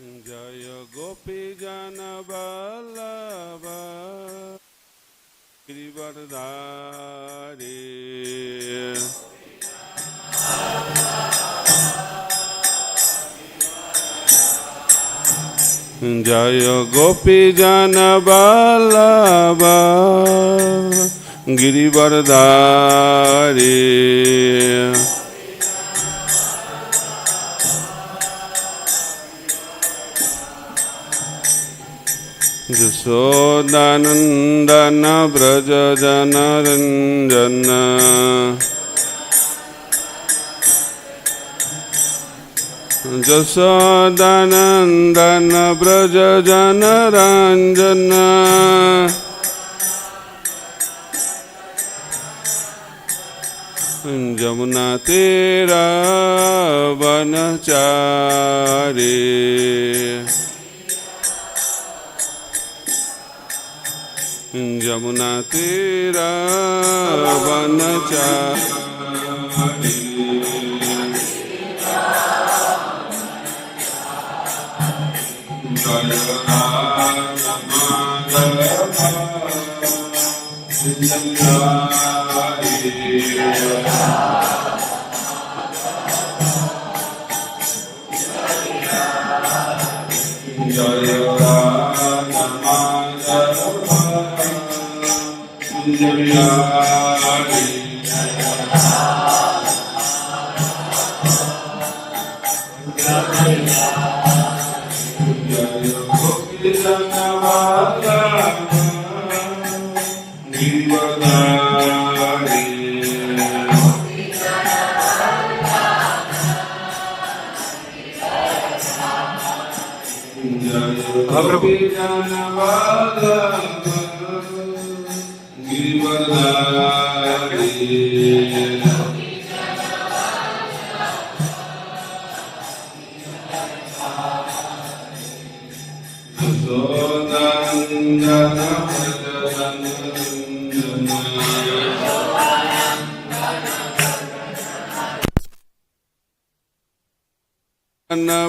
जय गोपी जन वल्लभ गिरिवरधारी जय गोपी जन वल्लभ गिरिवरधारी यशोदानन्दन व्रज जनरञ्जन यशोदानन्दन व्रज जनरञ्जन जमुना तीरा वनचारी जमुना तीरा वनचारी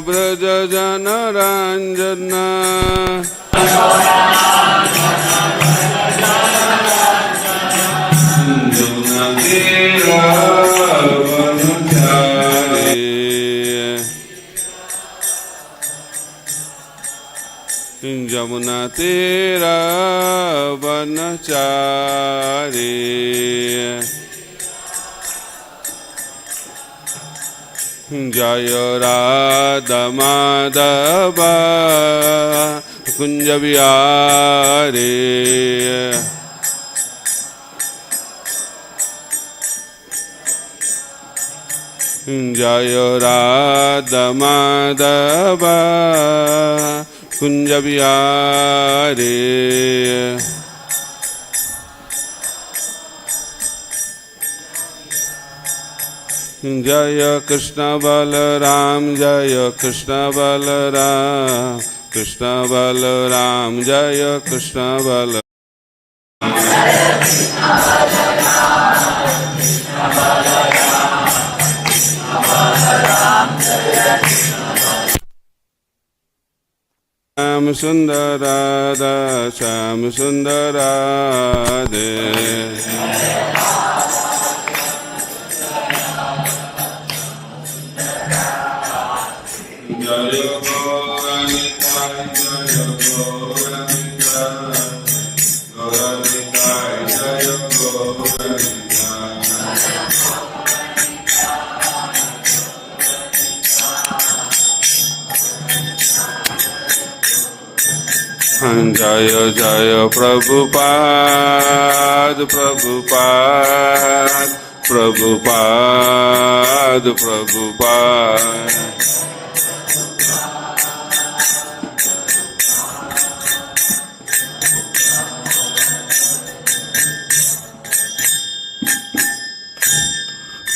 व्रज जनरञ्जन जमुना तीरा वनचारी जय राधा माधव कुंज विहारी जय राधा माधव कुंज विहारी जय कृष्ण बलराम जय कृष्ण बलराम कृष्ण बलराम जय कृष्ण बलराम श्याम सुंदर राधा श्याम सुंदर राधे जय जय प्रभुपाद प्रभुपाद प्रभुपाद प्रभुपाद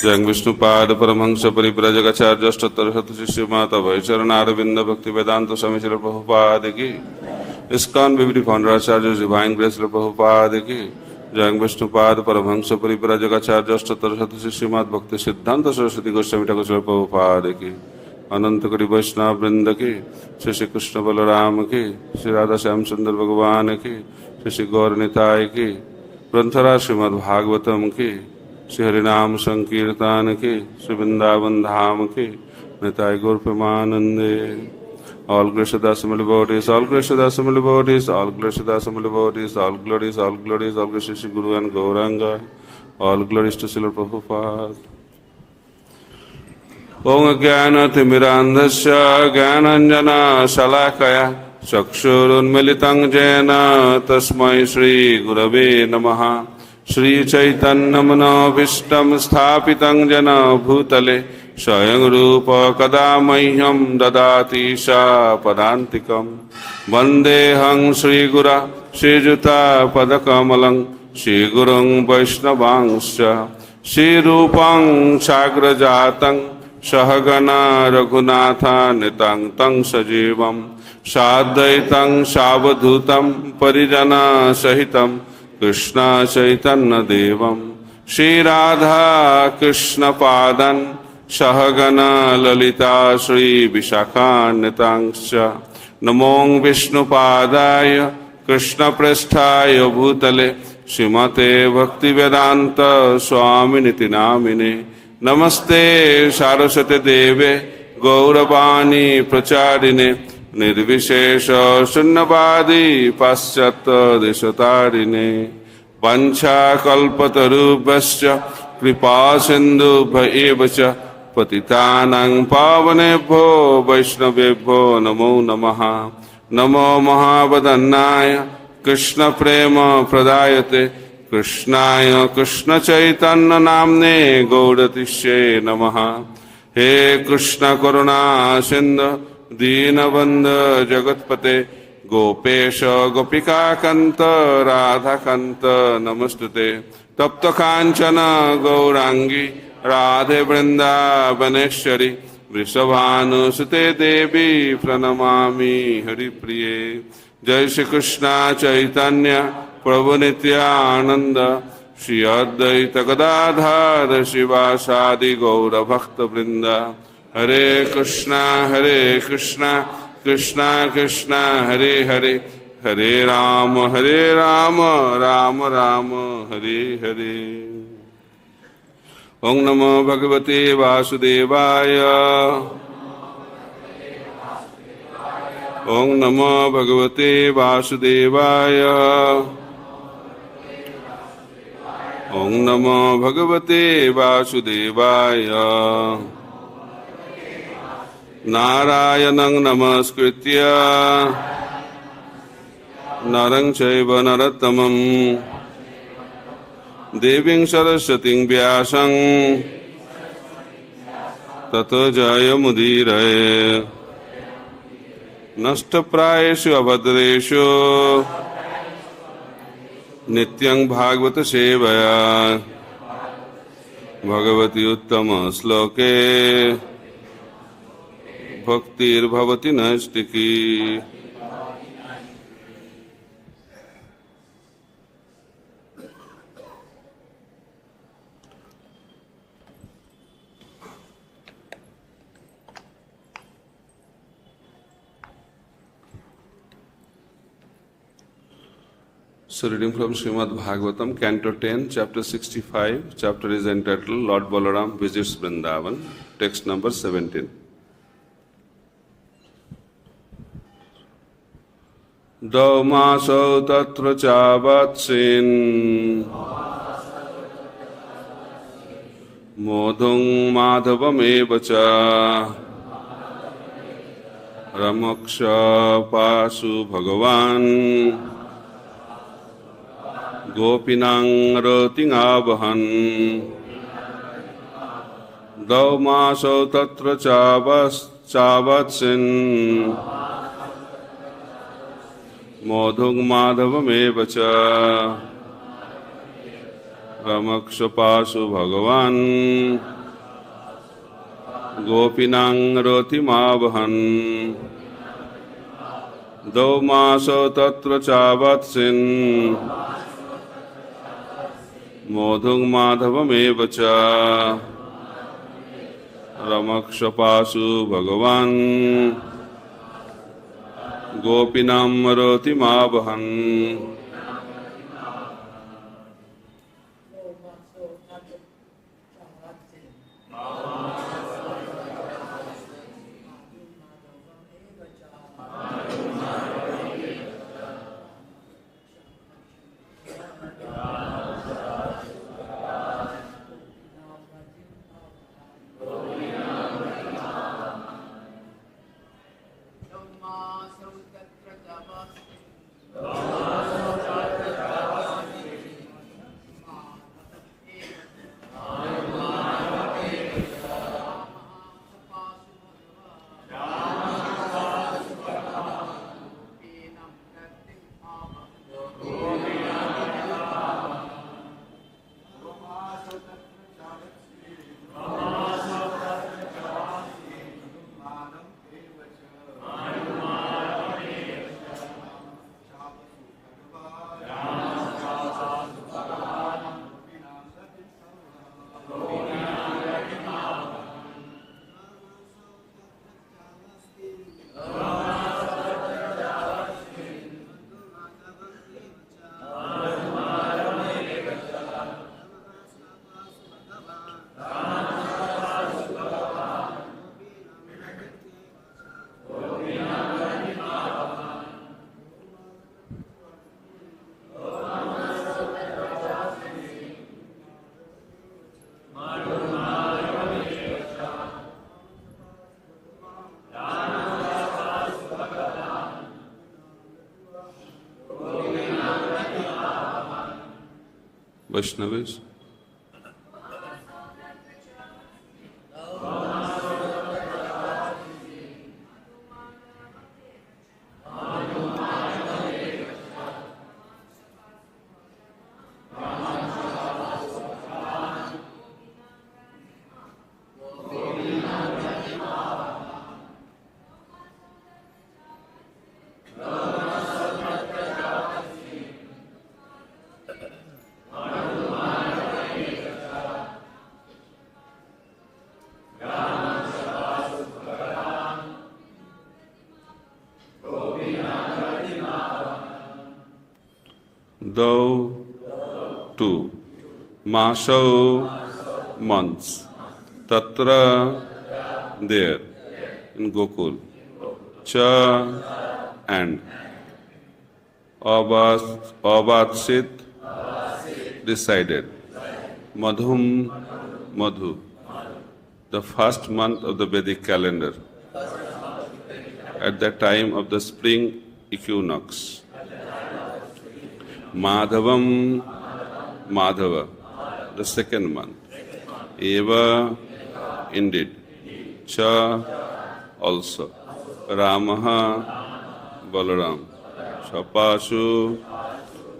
जय विष्णुपाद परमहंस परिव्राजक आचार्य अष्टोत्तर शतशिष्य माता भय चरणारविंद भक्ति वेदांत स्वामी श्रील प्रभुपाद की ISKCON BBD founder Acharya Divine Grace Śrīla Prabhupada ki Jai Vishnupada Paramahansa Parivrajak Acharya Ashtatara Shata Srimad Bhakti Siddhanta Saraswati Goswami Thakur Śrīla Prabhupada ki अनंत कोटि वैष्णव वृंद की, श्री श्री कृष्ण बलराम की, श्री राधा श्याम सुंदर भगवान की, श्री श्री गौर निताय की, ग्रंथराज श्रीमद् भागवतम की, श्री हरिनाम संकीर्तन की, श्री वृंदावन धाम की, निताय गौर प्रेमानंदे। All gracious Dasamali devotees, all gracious Dasamali devotees, all gracious Dasamali devotees, all glories, all glories, all gracious Shri Guru and Gauranga, all glories to Śrīla Prabhupada. Om Jnana Timirandhasya Jnananjana Shalakaya Chakshurunmilitam Jena Tasmai Shri Gurave Namaha. Shri Chaitanya Manobhishtam Sthapitam Jena Bhutale Swayam Rupa Kada Mahyam Dadati Sa Padantikam Vandeham Shri Gura Shri Juta Padakamalam Shri Gurung Vaishnavangscha Shri Rupam Sagrajatam Sahagana Raghunatha Nitang Tang Sajivam Sadhaitam Savadhutam Parijana Sahitam Krishna Chaitanya Devam Shri Radha Krishna Padan Sahagana Lalita Shri Viśvanātha Namong Vishnu Padaya Krishna Prasthaya Bhutale Srimate Bhakti Vedanta Swami Niti Namine Namaste Saraswate Deve Gauravani Pracharine Nirvishesha Sunnavadi Paschata Deshatarine Pancha Kalpatarubhasya Kripa Sindhu Bhaevacha Patitanang Pavanebho Vaishnavebho Namo Namaha Namo Mahavadannaya Krishna Prema Pradayate Krishnaya Krishna Chaitanya Namne Gaudatishe Namaha. He Krishna Karuna Sindhu Dīnabandha Jagatpate Gopesha Gopika Kanta Radha Kanta Namastute Tapta Kanchana Gaurangi Radhe Vrindavaneshwari Vrishabhanusute Devi Pranamami Hari Priye. Jai Shri Krishna Chaitanya Prabhu Nityananda Shri Advaita Gadadhara Shivasadi Gaura Bhakta Vrinda. Hare Krishna Krishna Krishna Hare Hare Hare Rama Rama Rama Hare Hare. Om Namo Bhagavate Vasudevaya. Om Namo Bhagavate Vasudevaya. Om Namo Bhagavate Vasudevaya. Narayanang Namaskritya Narang Chaiva Narottamam Deving Saraswating Vyasang Tato Jaya Mudiraye Nashtaprayeshu Abhadreshu Nityang Bhagavata Sevaya Bhagavati Uttama Sloke Bhaktir Bhavati Nastiki. So reading from Srimad Bhagavatam, Canto 10, Chapter 65. Chapter is entitled Lord Balarāma Visits Vrindavan. Text number 17. Dvau māsau tatra cāvātsīn madhuṁ mādhavaṁ evaca rāmaḥ kṣapāsu bhagavān gopīnāṁ ratim āvahan. Dvau māsau tatra cāvātsīn madhuṁ mādhavaṁ evaca rāmaḥ kṣapāsu bhagavān gopīnāṁ ratim āvahan. Dvau māsau tatra cāvātsīn madhuṁ mādhavaṁ evaca rāmaḥ kṣapāsu bhagavān gopīnāṁ ratim āvahan Vaishnavis. Dvau, two, māsau, months, tatra, there, in Gokula, cha, and, avātsīt, resided, madhum, madhu, the first month of the Vedic calendar, at the time of the spring equinox. Mādhavaṁ, Mādhava, the second month. Eva, indeed. Cha, also. rāmaḥ, Balarāma. kṣapāsu,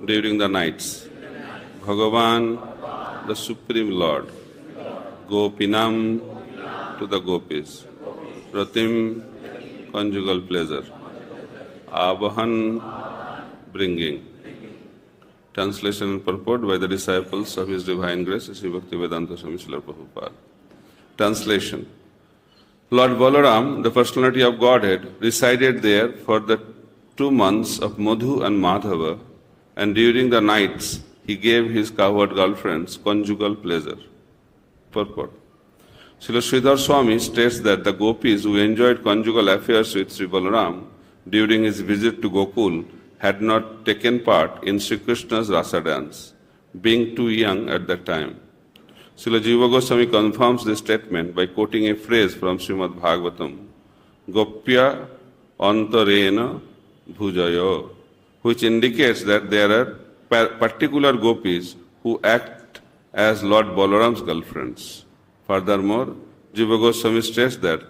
during the nights. bhagavān, the Supreme Lord. Gopīnāṁ, to the gopis. Ratim, conjugal pleasure. Āvahan, bringing. Translation and purport by the disciples of His Divine Grace, Śrī Bhaktivedanta Swami Śrīla Prabhupada. Translation. Lord Balarāma, the Personality of Godhead, resided there for the 2 months of Madhu and Mādhava, and during the nights he gave his cowherd girlfriends conjugal pleasure. Purport. Śrīla Śrīdhara Svāmī states that the gopis who enjoyed conjugal affairs with Śrī Balarāma during his visit to Gokula had not taken part in Śrī Kṛṣṇa's rasa dance, being too young at that time. Śrīla Jīva Gosvāmī confirms this statement by quoting a phrase from Srimad Bhagavatam, Gopya antarena bhujayo, which indicates that there are particular gopis who act as Lord Balarāma's girlfriends. Furthermore, Jīva Gosvāmī states that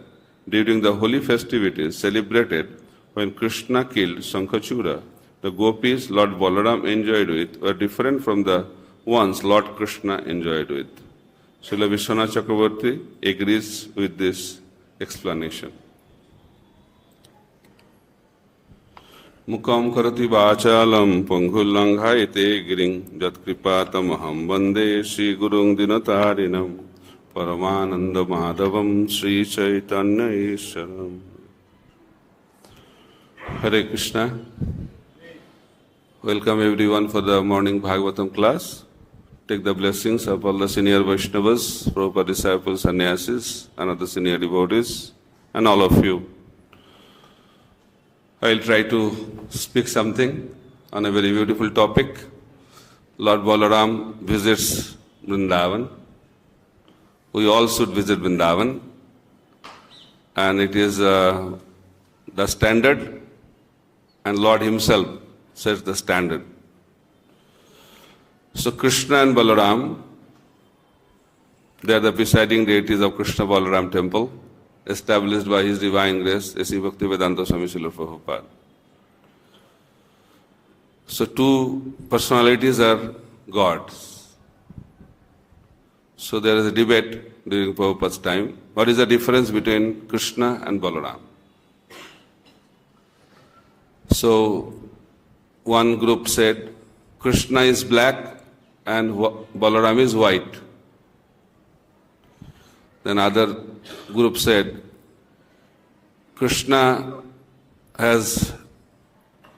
during the holy festivities celebrated when Kṛṣṇa killed Shankhačūra, the gopis Lord Balarāma enjoyed with were different from the ones Lord Kṛṣṇa enjoyed with. Śrīla Viśvanātha Cakravartī agrees with this explanation. Mukam karati vācālam pangulanghayate giring jatkripatamaham vande Śrī Gurung Dinatarinam Paramananda Madhavam Sri Chaitanya Ishwaram. Hare Krishna. Welcome everyone for the morning Bhagavatam class. Take the blessings of all the senior Vaishnavas, Prabhupada disciples, sannyasis, and other senior devotees, and all of you. I'll try to speak something on a very beautiful topic. Lord Balarāma visits Vrindavan. We all should visit Vrindavan. And it is the standard, and Lord himself sets the standard. So Kṛṣṇa and Balarāma, they are the presiding deities of Kṛṣṇa Balarāma temple, established by His Divine Grace, A.C. Bhaktivedanta Swami Śrīla Prabhupada. So two personalities are gods. So there is a debate during Prabhupada's time. What is the difference between Kṛṣṇa and Balarāma? So one group said Kṛṣṇa is black and Balarāma is white. Then other group said Kṛṣṇa has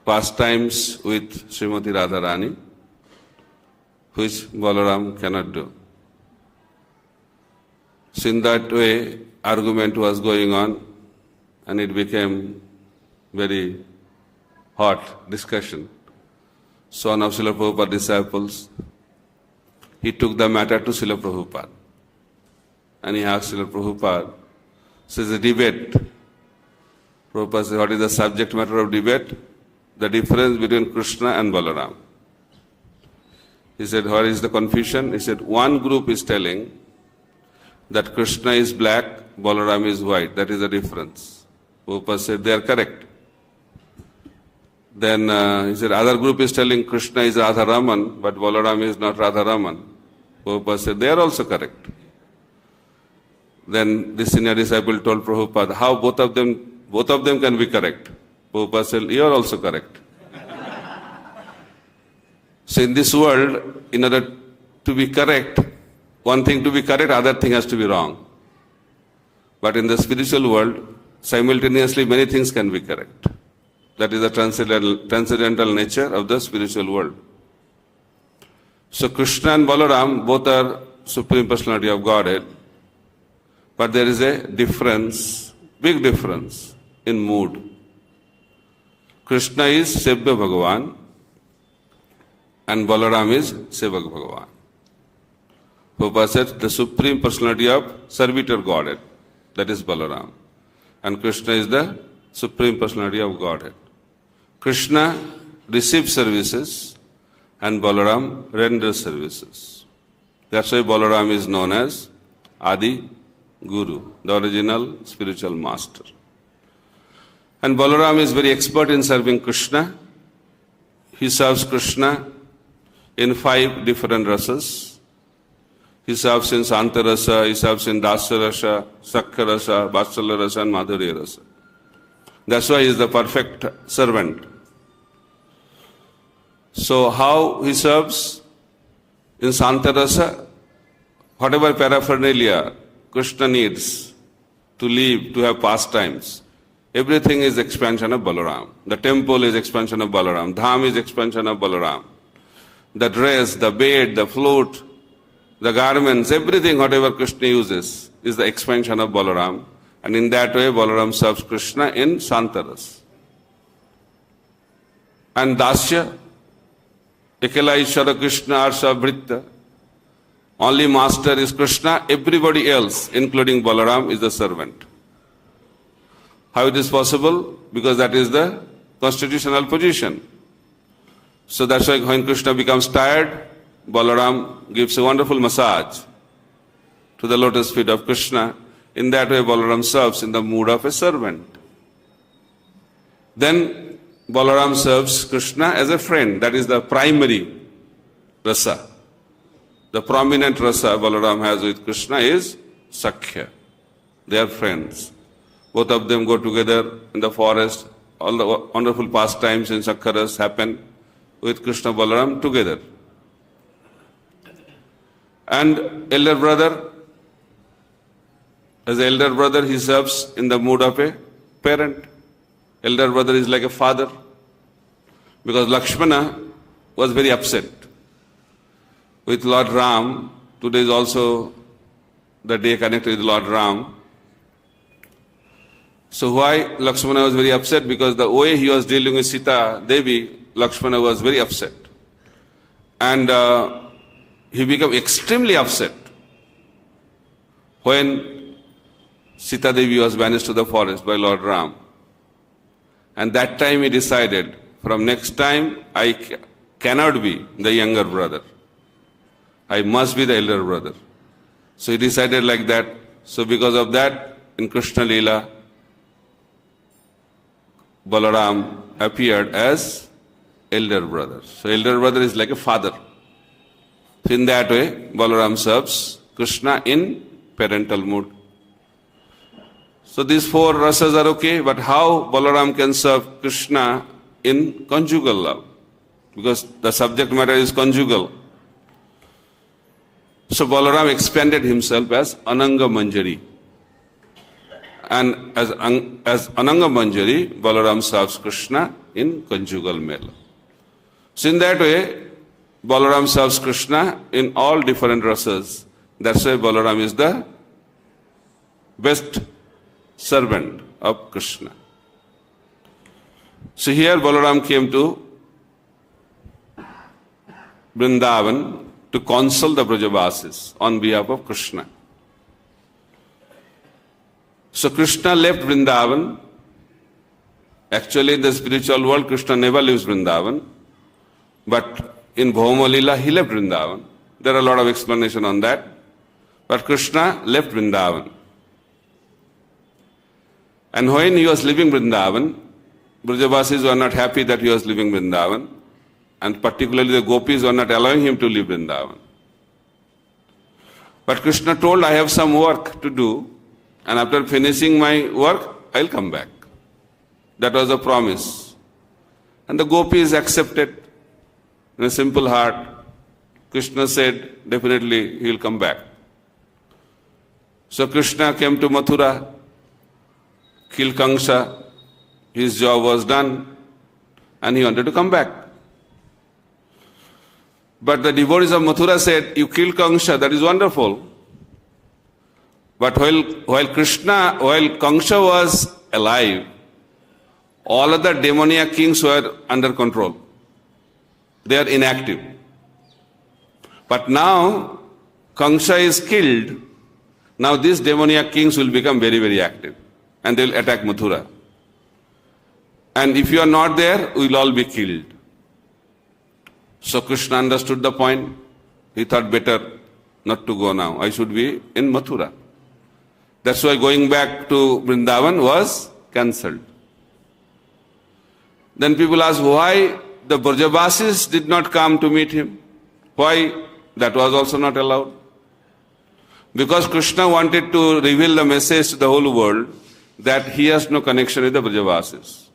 pastimes with Srimati Radharani, which Balarāma cannot do. So in that way, argument was going on, and it became very hot discussion. So one of Śrīla Prabhupada's disciples, he took the matter to Śrīla Prabhupada. And he asked Śrīla Prabhupada, says a debate. Prabhupada says, what is the subject matter of debate? The difference between Kṛṣṇa and Balarāma. He said, what is the confusion? He said, one group is telling that Kṛṣṇa is black, Balarāma is white. That is the difference. Prabhupada said, they are correct. Then he said, other group is telling Kṛṣṇa is Radharaman, but Balarāma is not Radharaman. Prabhupada said, they are also correct. Then this senior disciple told Prabhupada, how both of them can be correct? Prabhupada said, you are also correct. So in this world, in order to be correct, one thing to be correct, other thing has to be wrong. But in the spiritual world, simultaneously many things can be correct. That is the transcendental nature of the spiritual world. So Kṛṣṇa and Balarāma both are Supreme Personality of Godhead, but there is a difference, big difference in mood. Kṛṣṇa is Sevya bhagavān and Balarāma is Sevak bhagavān. Prabhupada said the Supreme Personality of Servitor Godhead, that is Balarāma. And Kṛṣṇa is the Supreme Personality of Godhead. Kṛṣṇa receives services and Balarāma renders services. That's why Balarāma is known as Adi Guru, the original spiritual master. And Balarāma is very expert in serving Kṛṣṇa. He serves Kṛṣṇa in 5 different rasas. He serves in Santa rasa, he serves in Dasa rasa, Sakha rasa, Vatsalya rasa, and Madhurya rasa. That's why he is the perfect servant. So how he serves? In Santa rasa, whatever paraphernalia Kṛṣṇa needs to live, to have pastimes, everything is expansion of Balarāma. The temple is expansion of Balarāma. Dham is expansion of Balarāma. The dress, the bed, the flute, the garments, everything whatever Kṛṣṇa uses is the expansion of Balarāma. And in that way Balarāma serves Kṛṣṇa in Santaras. And Dasya, Ekala Ishvara Kṛṣṇa Arsa Vritta. Only master is Kṛṣṇa, everybody else, including Balarāma, is the servant. How it is possible? Because that is the constitutional position. So that's why when Kṛṣṇa becomes tired, Balarāma gives a wonderful massage to the lotus feet of Kṛṣṇa. In that way Balarāma serves in the mood of a servant. Then Balarāma serves Kṛṣṇa as a friend. That is the primary rasa. The prominent rasa Balarāma has with Kṛṣṇa is Sakhya. They are friends. Both of them go together in the forest. All the wonderful pastimes in Sakharas happen with Kṛṣṇa Balarāma together. And elder brother As the elder brother, he serves in the mood of a parent. Elder brother is like a father. Because Lakshmana was very upset with Lord Ram. Today is also the day connected with Lord Ram. So why Lakshmana was very upset? Because the way he was dealing with Sita Devi, Lakshmana was very upset. And he became extremely upset when Sita Devi was banished to the forest by Lord Ram. And that time he decided, from next time I cannot be the younger brother. I must be the elder brother. So he decided like that. So because of that, in Krishna Leela, Balaram appeared as elder brother. So elder brother is like a father. So in that way, Balaram serves Krishna in parental mood. So these four rasas are okay, but how Balaram can serve Krishna in conjugal love? Because the subject matter is conjugal. So Balaram expanded himself as Ananga Manjari. And as Ananga Manjari, Balaram serves Krishna in conjugal mela. So in that way, Balaram serves Krishna in all different rasas. That's why Balaram is the best servant of Krishna. So here Balaram came to Vrindavan to counsel the Brajavasis on behalf of Krishna. So Krishna left Vrindavan. Actually in the spiritual world, Krishna never leaves Vrindavan. But in Bhauma Leela, he left Vrindavan. There are a lot of explanation on that. But Krishna left Vrindavan. And when he was leaving Vrindavan, Brajavasis were not happy that he was leaving Vrindavan. And particularly the gopis were not allowing him to leave Vrindavan. But Krishna told, I have some work to do, and after finishing my work, I'll come back. That was a promise. And the gopis accepted in a simple heart. Krishna said, definitely he'll come back. So Krishna came to Mathura, killed Kṛṣṇa, his job was done, and he wanted to come back. But the devotees of Mathura said, you killed Kṛṣṇa, that is wonderful. But while Kṛṣṇa was alive, all other demoniac kings were under control. They are inactive. But now Kṛṣṇa is killed. Now these demoniac kings will become very, very active. And they will attack Mathura. And if you are not there, we will all be killed. So Krishna understood the point. He thought better not to go now. I should be in Mathura. That's why going back to Vrindavan was cancelled. Then people ask why the Brajavasis did not come to meet him. Why? That was also not allowed. Because Krishna wanted to reveal the message to the whole world that he has no connection with the Brajavasis.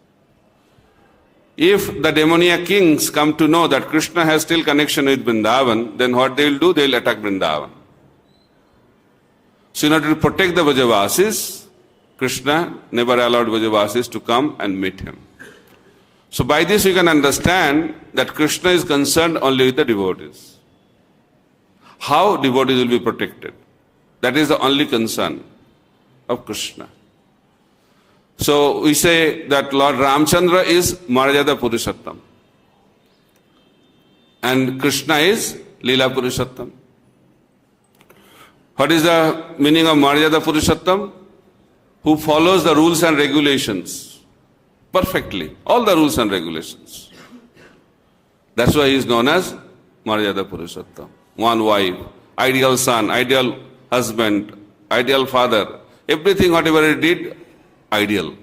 If the demoniac kings come to know that Krishna has still connection with Vrindavan, then what they will do? They will attack Vrindavan. So in order to protect the Brajavasis, Krishna never allowed Brajavasis to come and meet him. So by this we can understand that Krishna is concerned only with the devotees. How devotees will be protected? That is the only concern of Krishna. So we say that Lord Ramchandra is Maryada Purushottam. And Krishna is Leela Purushottam. What is the meaning of Maryada Purushottam? Who follows the rules and regulations perfectly. All the rules and regulations. That's why he is known as Maryada Purushottam. One wife, ideal son, ideal husband, ideal father. Everything whatever he did, ideal.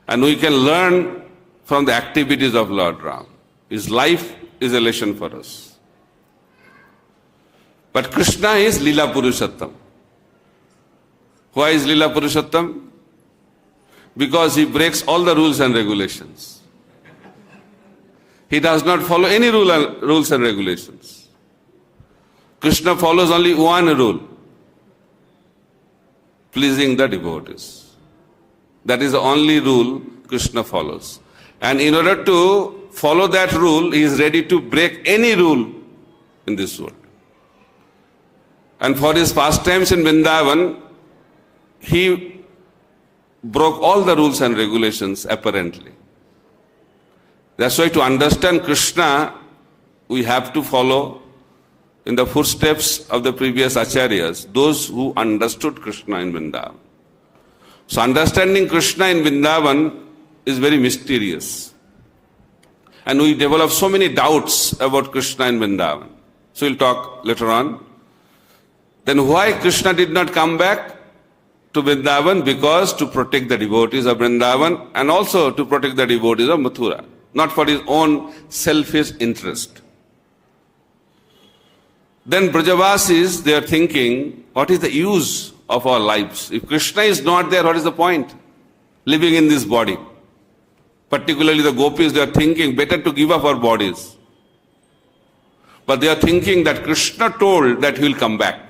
And we can learn from the activities of Lord Ram. His life is a lesson for us. But Krishna is Leela Purushottam. Why is Leela Purushottam? Because he breaks all the rules and regulations. He does not follow any rules and regulations. Krishna follows only one rule. pleasing the devotees. That is the only rule Krishna follows. And in order to follow that rule, he is ready to break any rule in this world. And for his pastimes in Vrindavan, he broke all the rules and regulations apparently. That's why to understand Krishna, we have to follow in the footsteps of the previous acharyas, those who understood Krishna in Vrindavan. So understanding Krishna in Vrindavan is very mysterious. And we develop so many doubts about Krishna in Vrindavan. So we'll talk later on. Then why Krishna did not come back to Vrindavan? Because to protect the devotees of Vrindavan and also to protect the devotees of Mathura, not for his own selfish interest. Then Brajavasis, they are thinking, what is the use of our lives? If Krishna is not there, what is the point living in this body? Particularly the gopis, they are thinking, better to give up our bodies. But they are thinking that Krishna told that he will come back.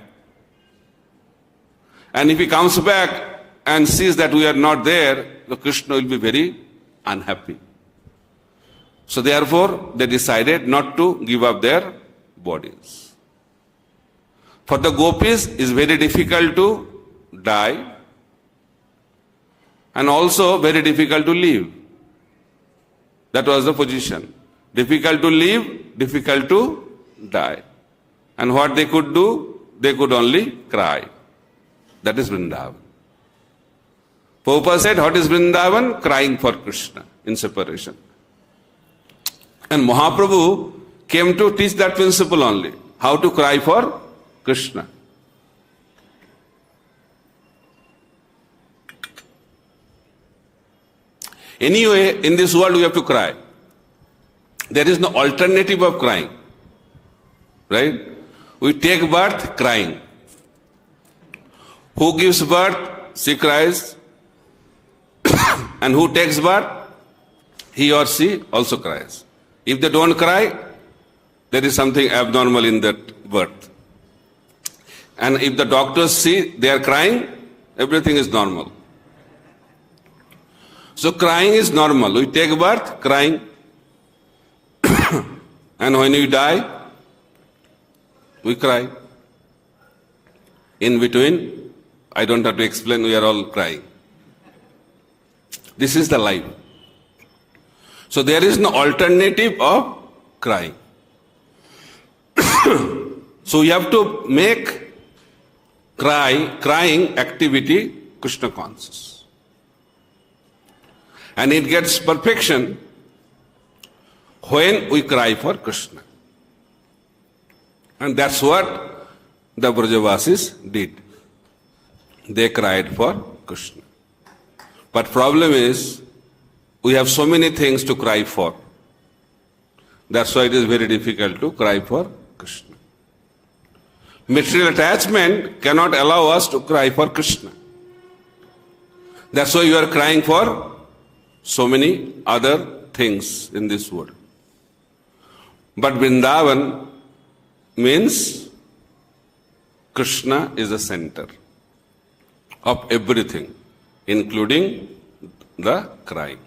And if he comes back and sees that we are not there, the Krishna will be very unhappy. So therefore, they decided not to give up their bodies. For the gopis, it is very difficult to die and also very difficult to live. That was the position. Difficult to live, difficult to die. And what they could do? They could only cry. That is Vrindavan. Prabhupada said, what is Vrindavan? Crying for Krishna in separation. And Mahaprabhu came to teach that principle only. How to cry for Krishna. Anyway, in this world we have to cry. There is no alternative of crying. Right? We take birth crying. Who gives birth? She cries. And who takes birth? He or she also cries. If they don't cry, there is something abnormal in that birth. And if the doctors see they are crying, everything is normal. So crying is normal. We take birth, crying. And when we die, we cry. In between, I don't have to explain, we are all crying. This is the life. So there is no alternative of crying. So we have to make crying activity Krishna conscious. And it gets perfection when we cry for Krishna. And that's what the Brajavasis did. They cried for Krishna. But problem is, we have so many things to cry for. That's why it is very difficult to cry for Krishna. Material attachment cannot allow us to cry for Krishna. That's why you are crying for so many other things in this world. But Vrindavan means Krishna is the center of everything, including the crying.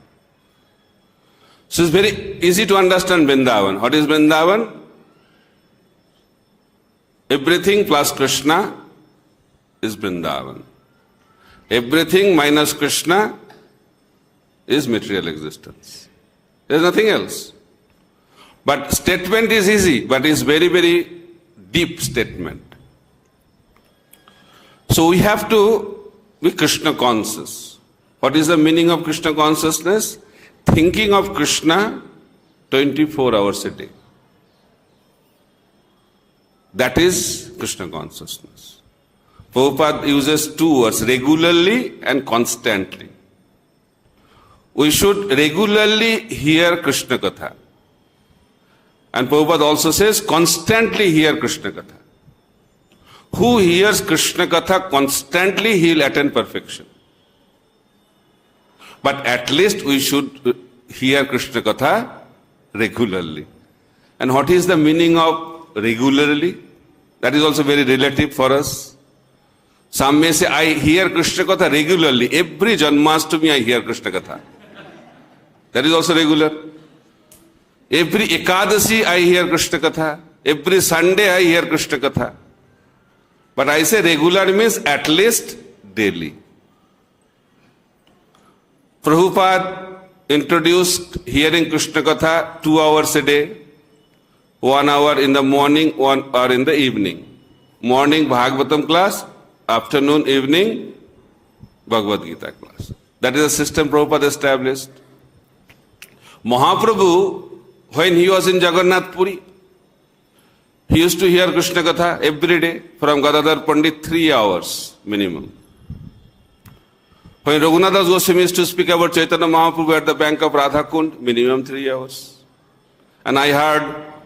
So it's very easy to understand Vrindavan. What is Vrindavan? Everything plus Krishna is Vrindavan. Everything minus Krishna is material existence. There is nothing else. But statement is easy, but it's very, very deep statement. So we have to be Krishna conscious. What is the meaning of Krishna consciousness? Thinking of Krishna 24 hours a day. That is Krishna consciousness. Prabhupada uses two words, regularly and constantly. We should regularly hear Krishna Katha. And Prabhupada also says, constantly hear Krishna Katha. Who hears Krishna Katha constantly, he will attain perfection. But at least we should hear Krishna Katha regularly. And what is the meaning of regularly? That is also very relative for us. Some may say, I hear Krishna Katha regularly. Every Janmashtami I hear Krishna Katha. That is also regular. Every Ekadasi I hear Krishna Katha. Every Sunday I hear Krishna Katha. But I say regular means at least daily. Prabhupada introduced hearing Krishna Katha 2 hours a day, 1 hour in the morning, 1 hour in the evening. Morning Bhagavatam class, afternoon, evening Bhagavad Gita class. That is the system Prabhupada established. Mahaprabhu, when he was in Jagannath Puri, he used to hear Krishna Katha every day from Gadadhar Pandit 3 hours minimum. When Raghunath Das Goswami used to speak about Chaitanya Mahaprabhu at the bank of Radha Kund, minimum 3 hours. And I heard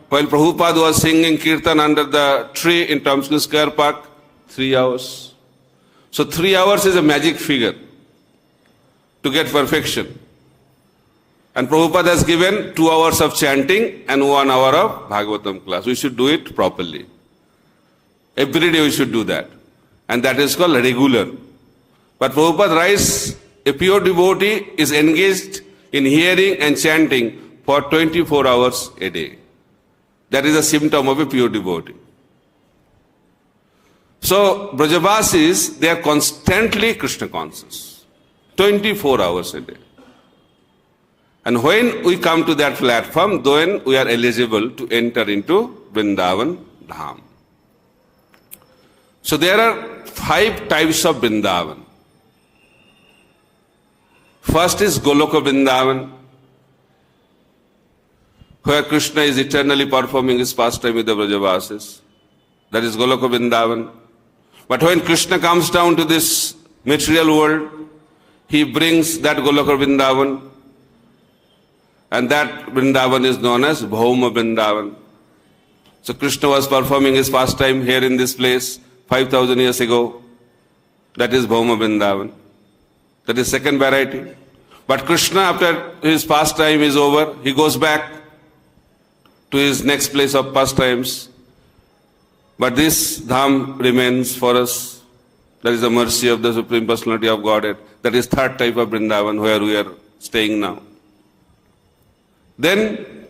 while Prabhupada was singing Kirtan under the tree in Tomsky Square Park, 3 hours. So 3 hours is a magic figure to get perfection. And Prabhupada has given 2 hours of chanting and 1 hour of Bhagavatam class. We should do it properly. Every day we should do that. And that is called regular. But Prabhupada writes, a pure devotee is engaged in hearing and chanting for 24 hours a day. That is a symptom of a pure devotee. So, Brajavasis, they are constantly Krishna conscious. 24 hours a day. And when we come to that platform, then we are eligible to enter into Vrindavan Dham. So there are 5 types of Vrindavan. First is Goloka Vrindavan, where Krishna is eternally performing his pastime with the Brajavasis. That is Goloka Vrindavan. But when Krishna comes down to this material world, he brings that Goloka Vrindavan, and that Vrindavan is known as Bhauma Vrindavan. So Krishna was performing his pastime here in this place 5,000 years ago. That is Bhauma Vrindavan. That is second variety. But Krishna, after his pastime is over, he goes back to his next place of pastimes. But this Dham remains for us. That is the mercy of the Supreme Personality of Godhead. That is third type of Vrindavan where we are staying now. Then,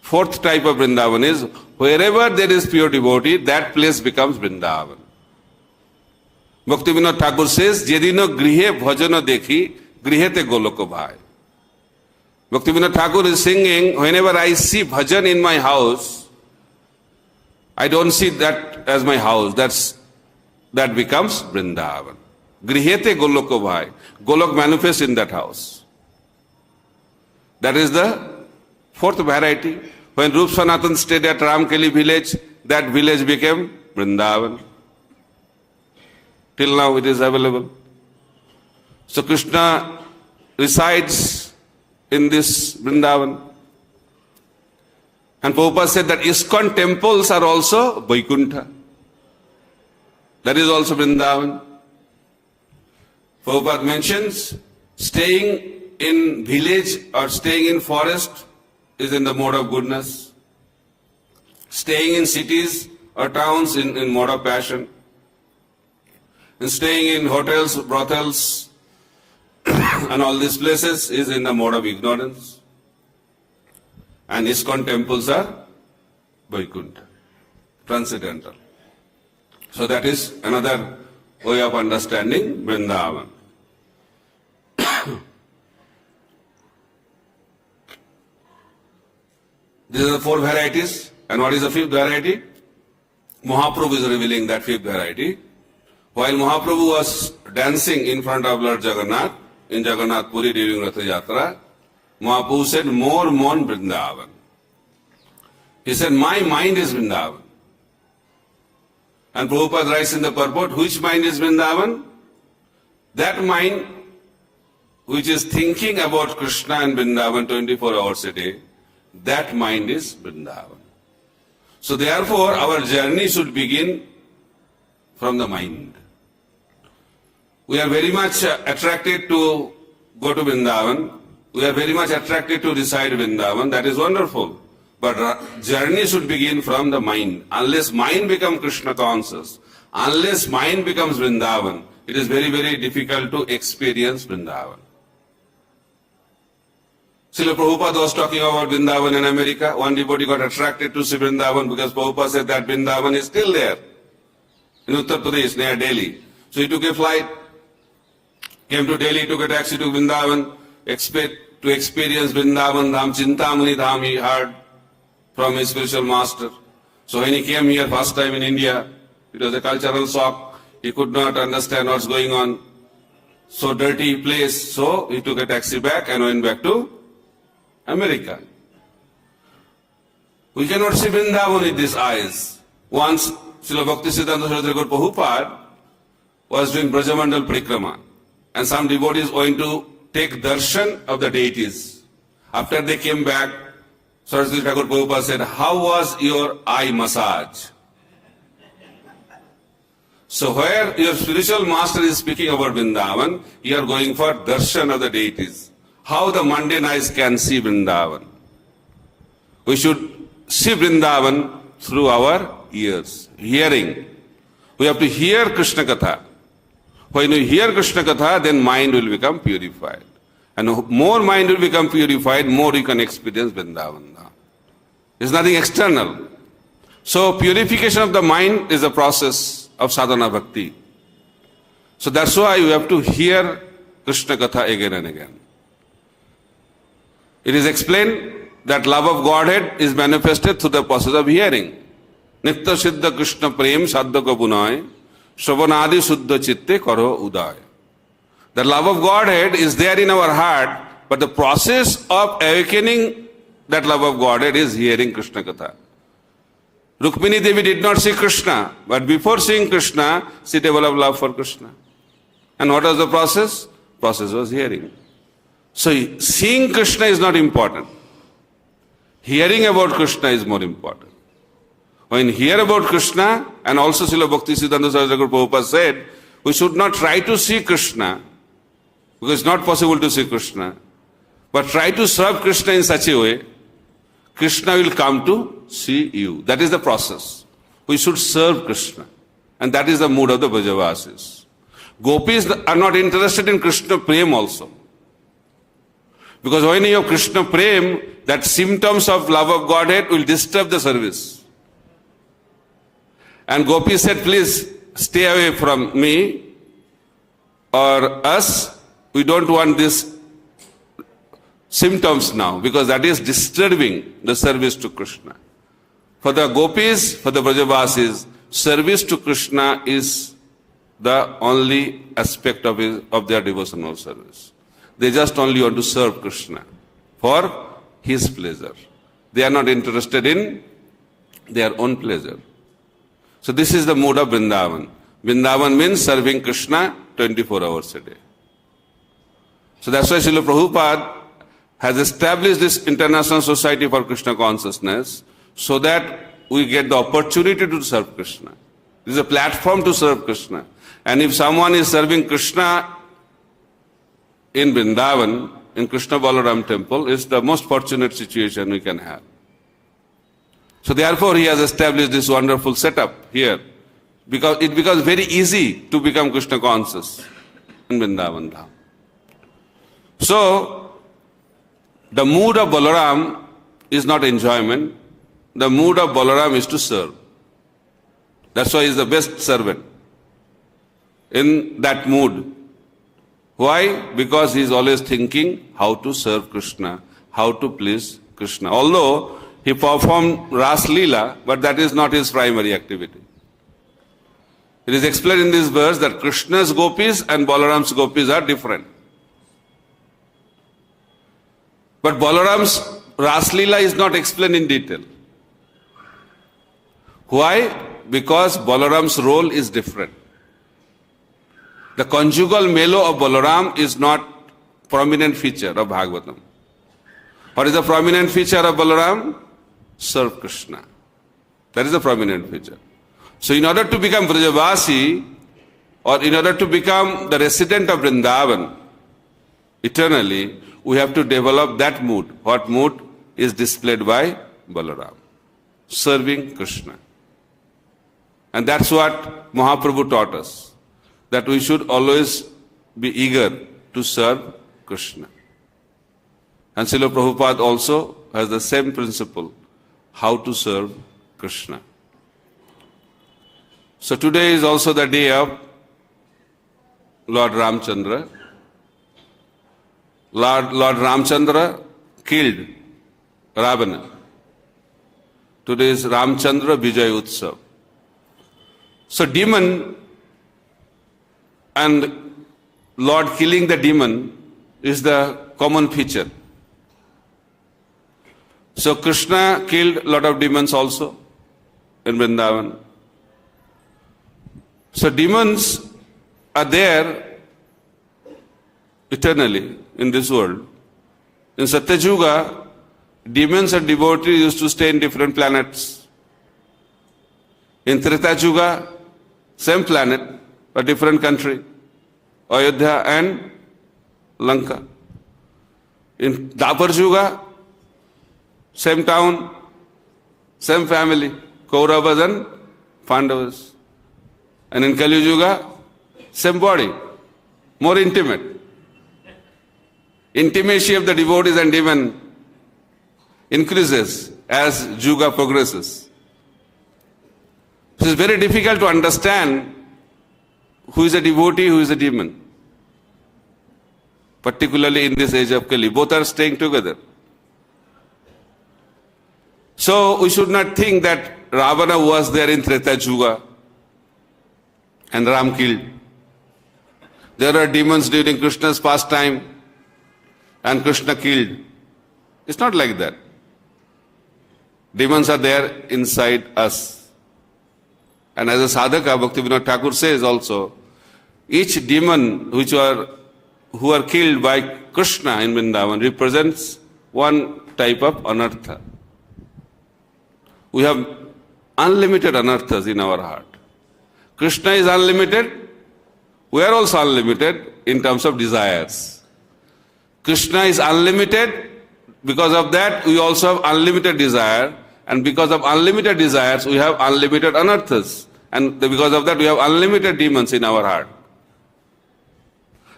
fourth type of Vrindavan is, wherever there is pure devotee, that place becomes Vrindavan. Bhakti Vinod Thakur says, Jedino grihe bhajana dekhi, grihete goloko bhai. Bhakti Vinod Thakur is singing, whenever I see bhajan in my house, I don't see that as my house. That becomes Vrindavan. Grihete goloko bhai. Golok manifests in that house. That is the fourth variety. When Rup Sanatan stayed at Ramkeli village, that village became Vrindavan. Till now it is available. So Krishna resides in this Vrindavan. And Prabhupada said that ISKCON temples are also Vaikuntha. That is also Vrindavan. Prabhupada mentions staying in village or staying in forest is in the mode of goodness. Staying in cities or towns in mode of passion. And staying in hotels, brothels, and all these places is in the mode of ignorance. And ISKCON temples are Vaikuntha, transcendental. So that is another way of understanding Vrindavan. These are the 4 varieties. And what is the 5th variety? Mahaprabhu is revealing that 5th variety. While Mahaprabhu was dancing in front of Lord Jagannath, in Jagannath Puri during Ratha Yatra, Mahaprabhu said, more Vrindavan. He said, my mind is Vrindavan. And Prabhupada writes in the purport, which mind is Vrindavan? That mind which is thinking about Krishna and Vrindavan 24 hours a day, that mind is Vrindavan. So therefore, our journey should begin from the mind. We are very much attracted to go to Vrindavan. We are very much attracted to reside Vrindavan. That is wonderful. But journey should begin from the mind. Unless mind becomes Krishna conscious, unless mind becomes Vrindavan, it is very, very difficult to experience Vrindavan. Srila Prabhupada was talking about Vrindavan in America. One devotee got attracted to see Vrindavan because Prabhupada said that Vrindavan is still there in Uttar Pradesh near Delhi. So he took a flight, came to Delhi, took a taxi to Vrindavan, to experience Vrindavan Dham, Chintamani Dham he heard from his spiritual master. So when he came here first time in India, it was a cultural shock. He could not understand what's going on. So dirty place. So he took a taxi back and went back to America. We cannot see Vrindavan with these eyes. Once Srila Bhaktisiddhanta Saraswati Thakur Prabhupada was doing Brajamandal Parikrama, and some devotees went to take darshan of the deities. After they came back, Saraswati Thakur Prabhupada said, "How was your eye massage?" So where your spiritual master is speaking about Vrindavan, you are going for darshan of the deities. How the mundane eyes can see Vrindavan. We should see Vrindavan through our ears, hearing. We have to hear Krishna Katha. When you hear Krishna Katha, then mind will become purified. And more mind will become purified, more you can experience Vrindavan. It's nothing external. So purification of the mind is a process of sadhana bhakti. So that's why you have to hear Krishna Katha again and again. It is explained that love of Godhead is manifested through the process of hearing. Nitya siddha Krishna prem saddha ko punay, shravanadi suddha chitte karo uday. The love of Godhead is there in our heart, but the process of awakening that love of Godhead is hearing Krishna Katha. Rukmini Devi did not see Krishna, but before seeing Krishna, she developed love for Krishna. And what was the process? Process was hearing. So seeing Krishna is not important. Hearing about Krishna is more important. When you hear about Krishna, and also Srila Bhaktisiddhanta Saraswati Thakur Prabhupada said, we should not try to see Krishna, because it's not possible to see Krishna, but try to serve Krishna in such a way, Krishna will come to see you. That is the process. We should serve Krishna. And that is the mood of the Brajavasis. Gopis are not interested in Krishna Prem also. Because when you have Krishna Prem, that symptoms of love of Godhead will disturb the service. And Gopi said, please stay away from me or us. We don't want these symptoms now, because that is disturbing the service to Krishna. For the Gopis, for the Brajavasis, service to Krishna is the only aspect of their devotional service. They just only want to serve Krishna for his pleasure. They are not interested in their own pleasure. So this is the mood of Vrindavan. Vrindavan means serving Krishna 24 hours a day. So that's why Srila Prabhupada has established this International Society for Krishna Consciousness, so that we get the opportunity to serve Krishna. This is a platform to serve Krishna. And if someone is serving Krishna in Vrindavan, in Krishna Balarāma temple, it's the most fortunate situation we can have. So therefore he has established this wonderful setup here, because it becomes very easy to become Krishna conscious in Vrindavan Dham. So the mood of Balaram is not enjoyment. The mood of Balaram is to serve. That's why he is the best servant in that mood. Why? Because he is always thinking how to serve Krishna, how to please Krishna. Although he performed Ras Leela, but that is not his primary activity. It is explained in this verse that Krishna's gopis and Balaram's gopis are different. But Balaram's Ras Leela is not explained in detail. Why? Because Balaram's role is different. The conjugal melo of Balaram is not prominent feature of Bhagavatam. What is the prominent feature of Balaram? Serve Krishna. That is the prominent feature. So in order to become Vrajavasi, or in order to become the resident of Vrindavan eternally, we have to develop that mood. What mood is displayed by Balaram? Serving Krishna. And that's what Mahaprabhu taught us, that we should always be eager to serve Krishna. And Srila Prabhupada also has the same principle, how to serve Krishna. So today is also the day of Lord Ramchandra. Lord Ramchandra killed Ravana. Today is Ramchandra Vijay Utsav. So demon and Lord killing the demon is the common feature. So Krishna killed a lot of demons also in Vrindavan. So demons are there eternally in this world. In Satyayuga, demons and devotees used to stay in different planets. In Tretayuga, same planet, but different country, Ayodhya and Lanka. In Dwapar Yuga, same town, same family, Kauravas and Pandavas. And in Kali Yuga, same body, more intimate. Intimacy of the devotees and demon increases as Yuga progresses. So it's very difficult to understand who is a devotee, who is a demon. Particularly in this age of Kali, both are staying together. So we should not think that Ravana was there in Treta Yuga and Ram killed. There are demons during Krishna's pastime and Krishna killed. It's not like that. Demons are there inside us. And as a sadhaka, Bhaktivinoda Thakur says also, each demon who are killed by Krishna in Vrindavan represents one type of anartha. We have unlimited anarthas in our heart. Krishna is unlimited. We are also unlimited in terms of desires. Krishna is unlimited. Because of that, we also have unlimited desire. And because of unlimited desires, we have unlimited anarthas. And because of that, we have unlimited demons in our heart.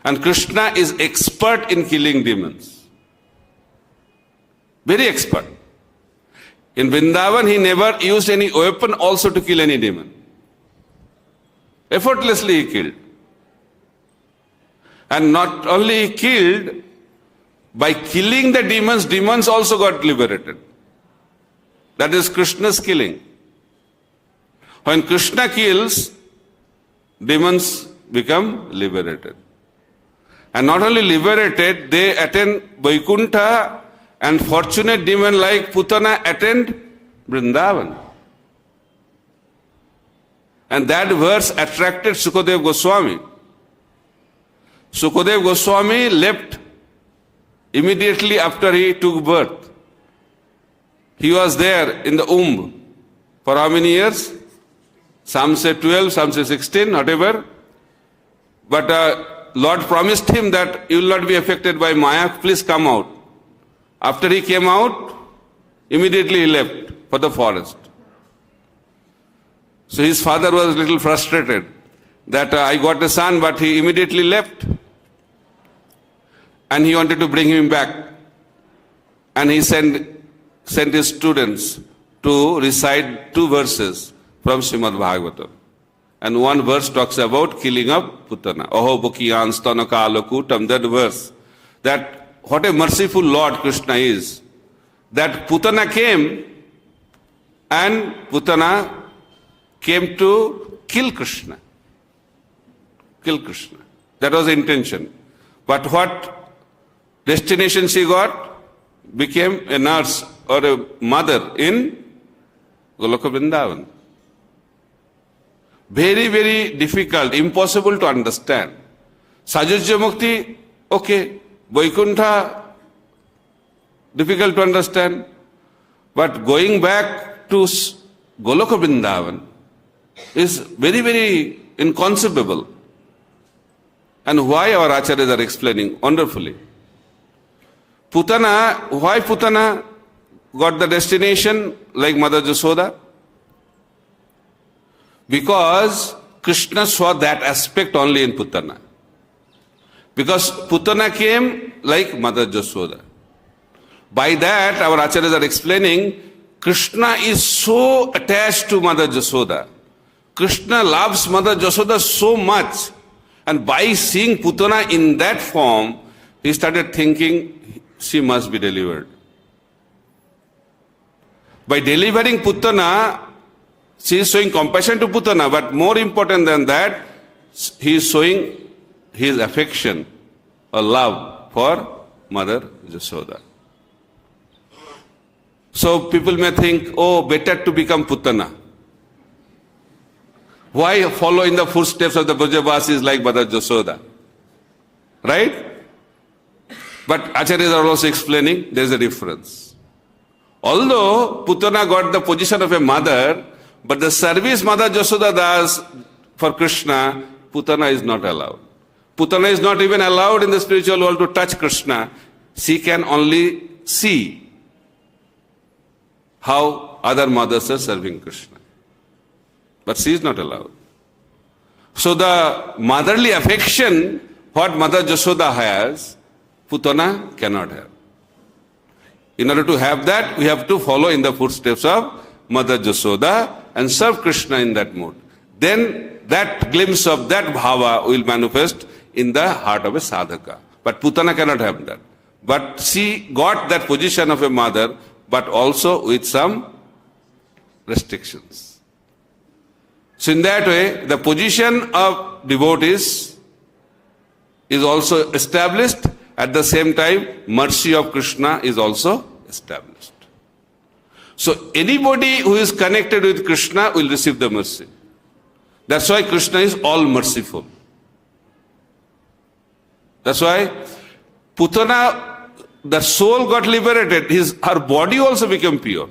And Krishna is expert in killing demons. Very expert. In Vrindavan, he never used any weapon also to kill any demon. Effortlessly he killed. And not only he killed, by killing the demons, demons also got liberated. That is Krishna's killing. When Krishna kills, demons become liberated. And not only liberated, they attain Vaikuntha, and fortunate demon like Putana attend Vrindavan. And that verse attracted Sukadeva Goswami. Sukadeva Goswami left immediately after he took birth. He was there in the womb for how many years? Some say 12, some say 16, whatever. But Lord promised him that you will not be affected by Maya, please come out. After he came out, immediately he left for the forest. So his father was a little frustrated that I got a son, but he immediately left. And he wanted to bring him back. And he sent his students to recite 2 verses from Srimad Bhagavatam. And one verse talks about killing of Putana. Aho bukiyan stanaka alokutam, that verse. That what a merciful Lord Krishna is. That Putana came and Putana came to kill Krishna. Kill Krishna. That was the intention. But what destination she got? Became a nurse or a mother in Goloka Vrindavan. Very, very difficult, impossible to understand. Sajujya Mukti, okay. Vaikuntha, difficult to understand. But going back to Goloka Vrindavan is very, very inconceivable. And why our acharyas are explaining wonderfully. Putana, why Putana got the destination like Mother Jasoda? Because Krishna saw that aspect only in Putana. Because Putana came like Mother Jasoda. By that, our acharyas are explaining, Krishna is so attached to Mother Jasoda. Krishna loves Mother Jasoda so much. And by seeing Putana in that form, he started thinking she must be delivered. By delivering Putana, she is showing compassion to Putana, but more important than that, he is showing his affection or love for Mother Jasoda. So people may think, oh, better to become Putana. Why follow in the footsteps of the Brajavasis like Mother Jasoda? Right? But acharyas are also explaining there is a difference. Although Putana got the position of a mother, but the service Mother Jasoda does for Krishna, Putana is not allowed. Putana is not even allowed in the spiritual world to touch Krishna. She can only see how other mothers are serving Krishna. But she is not allowed. So the motherly affection, what Mother Jasoda has, Putana cannot have. In order to have that, we have to follow in the footsteps of Mother Jasoda and serve Krishna in that mode. Then that glimpse of that bhava will manifest in the heart of a sadhaka. But Putana cannot have that. But she got that position of a mother, but also with some restrictions. So in that way, the position of devotees is also established. At the same time, mercy of Krishna is also established. So anybody who is connected with Krishna will receive the mercy. That's why Krishna is all merciful. That's why Putana, the soul got liberated, her body also became pure.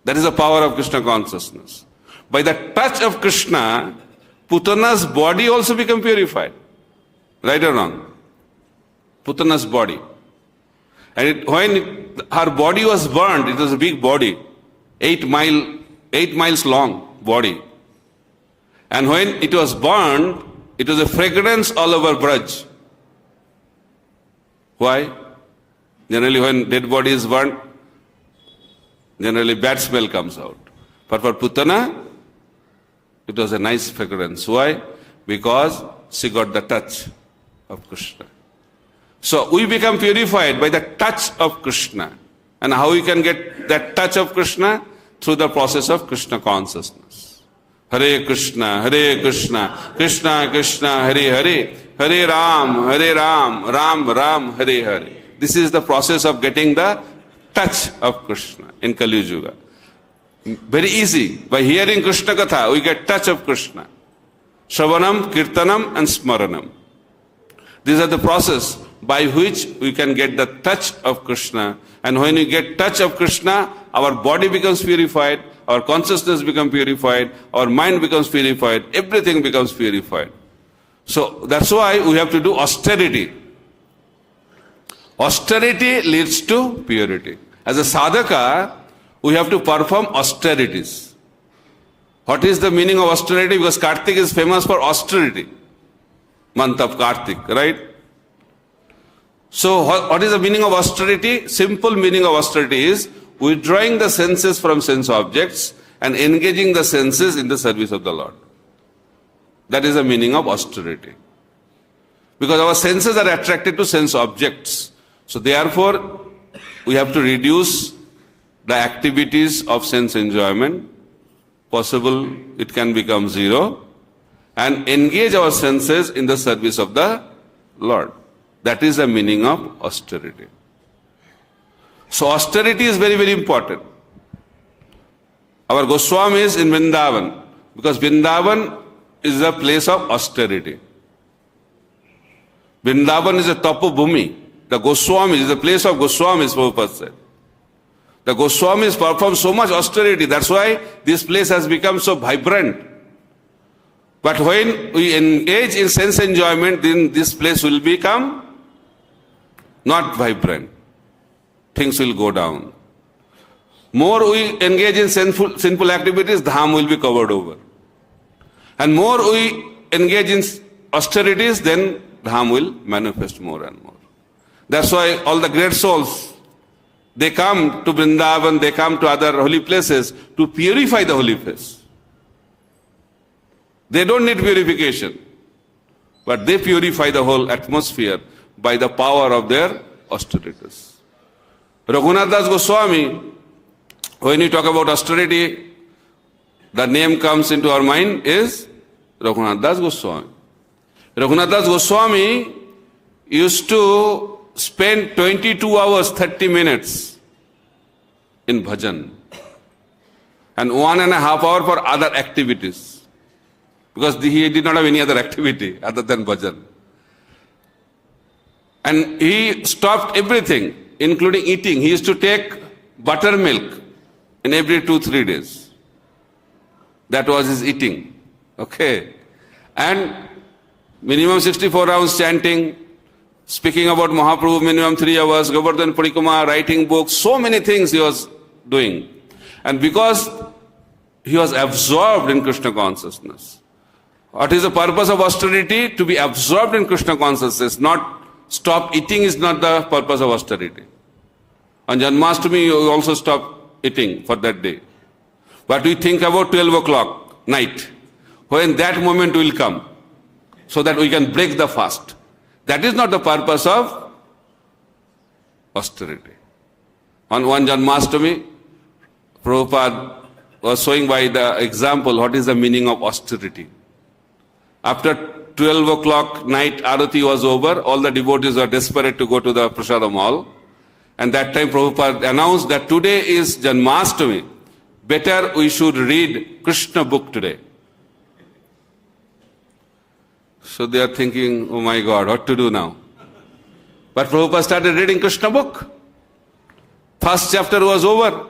That is the power of Krishna consciousness. By the touch of Krishna, Putana's body also became purified. Right or wrong? Putana's body. And when her body was burned, it was a big body, 8 miles long body. And when it was burned, it was a fragrance all over Braj. Why? Generally when dead body is burned, generally bad smell comes out. But for Putana, it was a nice fragrance. Why? Because she got the touch of Krishna. So we become purified by the touch of Krishna. And how we can get that touch of Krishna? Through the process of Krishna consciousness. Hare Krishna, Krishna Krishna, Hare Hare, Hare Ram, Ram Ram, Hare Hare. This is the process of getting the touch of Krishna in Kali Yuga. Very easy. By hearing Krishna Katha, we get touch of Krishna. Shravanam, Kirtanam and Smaranam. These are the process by which we can get the touch of Krishna. And when we get touch of Krishna, our body becomes purified, our consciousness becomes purified, our mind becomes purified, everything becomes purified. So that's why we have to do austerity. Austerity leads to purity. As a sadhaka, we have to perform austerities. What is the meaning of austerity? Because Kartik is famous for austerity. Month of Kartik, right? So what is the meaning of austerity? Simple meaning of austerity is withdrawing the senses from sense objects and engaging the senses in the service of the Lord. That is the meaning of austerity. Because our senses are attracted to sense objects. So therefore, we have to reduce the activities of sense enjoyment. Possible, it can become zero. And engage our senses in the service of the Lord. That is the meaning of austerity. So austerity is very, very important. Our Goswamis in Vrindavan, because Vrindavan is a place of austerity. Vrindavan is a tapobhumi. The Goswamis is the place of Goswamis, Prabhupada said. The Goswamis perform so much austerity. That's why this place has become so vibrant. But when we engage in sense enjoyment, then this place will become not vibrant. Things will go down. More we engage in sinful activities, dham will be covered over. And more we engage in austerities, then dham will manifest more and more. That's why all the great souls, they come to Vrindavan, they come to other holy places to purify the holy place. They don't need purification, but they purify the whole atmosphere by the power of their austerities. Raghunath Das Goswami, when you talk about austerity, the name comes into our mind is Raghunath Das Goswami. Raghunath Das Goswami used to spend 22 hours, 30 minutes in bhajan and 1.5 hours for other activities, because he did not have any other activity other than bhajan. And he stopped everything, including eating. He used to take buttermilk in every 2-3 days. That was his eating. Okay. And minimum 64 rounds chanting, speaking about Mahaprabhu minimum 3 hours, Govardhan Parikrama, writing books, so many things he was doing. And because he was absorbed in Krishna consciousness. What is the purpose of austerity? To be absorbed in Krishna consciousness, not stop eating is not the purpose of austerity. On Janmashtami you also stop eating for that day. But we think about 12 o'clock night, when that moment will come, so that we can break the fast. That is not the purpose of austerity. On one Janmashtami, Prabhupada was showing by the example what is the meaning of austerity. After 12 o'clock night Arati was over, all the devotees were desperate to go to the Prasadam hall. And that time Prabhupada announced that today is Janmashtami. Better we should read Krishna book today. So they are thinking, oh my God, what to do now? But Prabhupada started reading Krishna book. First chapter was over.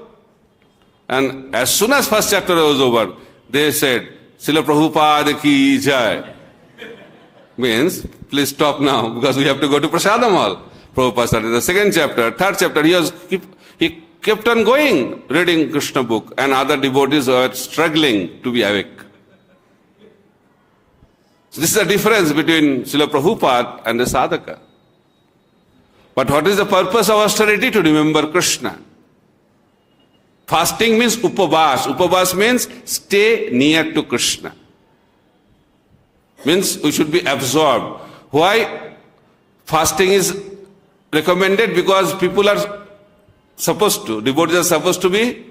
And as soon as first chapter was over, they said, Śrīla Prabhupada ki jai. Means, please stop now, because we have to go to Prasadam hall. Prabhupada started the second chapter, third chapter. He kept on going, reading Krishna book, and other devotees were struggling to be awake. So this is the difference between Śrīla Prabhupada and the sadhaka. But what is the purpose of austerity? To remember Krishna. Fasting means upavas. Upavas means stay near to Krishna. Means we should be absorbed. Why fasting is recommended? Because people are supposed to, devotees are supposed to be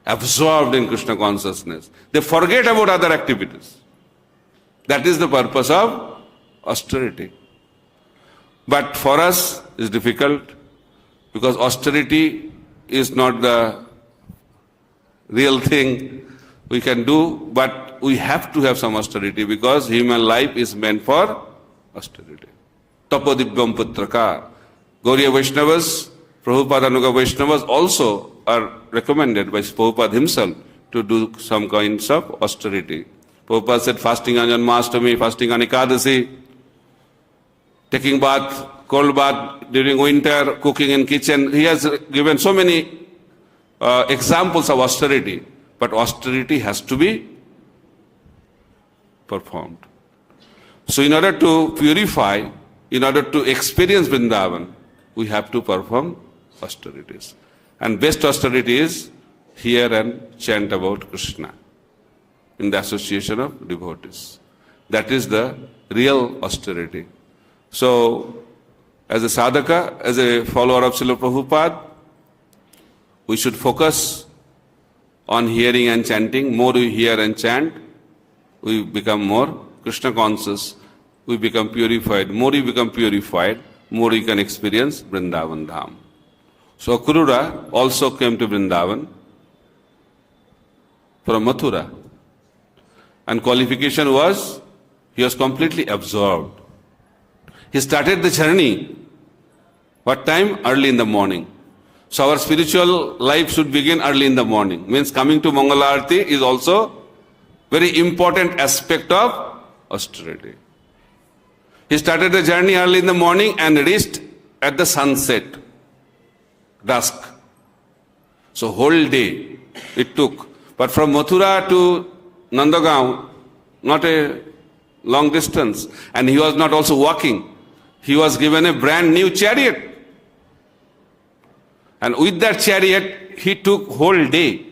absorbed in Krishna consciousness. They forget about other activities. That is the purpose of austerity. But for us it's difficult, because austerity is not the real thing we can do, but we have to have some austerity, because human life is meant for austerity. Tapadivyam putraka. Gauriya Vaishnavas, Prabhupada Anuga Vaishnavas also are recommended by Prabhupada himself to do some kinds of austerity. Prabhupada said fasting on Janmashtami, fasting on Ekadasi, taking bath, cold bath during winter, cooking in kitchen. He has given so many examples of austerity, but austerity has to be performed. So in order to purify, in order to experience Vrindavan, we have to perform austerities. And best austerity is hear and chant about Krishna in the association of devotees. That is the real austerity. So as a sadhaka, as a follower of Śrīla Prabhupada, we should focus on hearing and chanting. More we hear and chant, we become more Krishna conscious, we become purified. More we become purified, more we can experience Vrindavan Dham. So Akrura also came to Vrindavan from Mathura. And qualification was, he was completely absorbed. He started the journey. What time? Early in the morning. So our spiritual life should begin early in the morning. Means coming to Mangala Arati is also very important aspect of austerity. He started the journey early in the morning and reached at the sunset, dusk. So whole day it took. But from Mathura to Nandagaon, not a long distance. And he was not also walking. He was given a brand new chariot. And with that chariot, he took whole day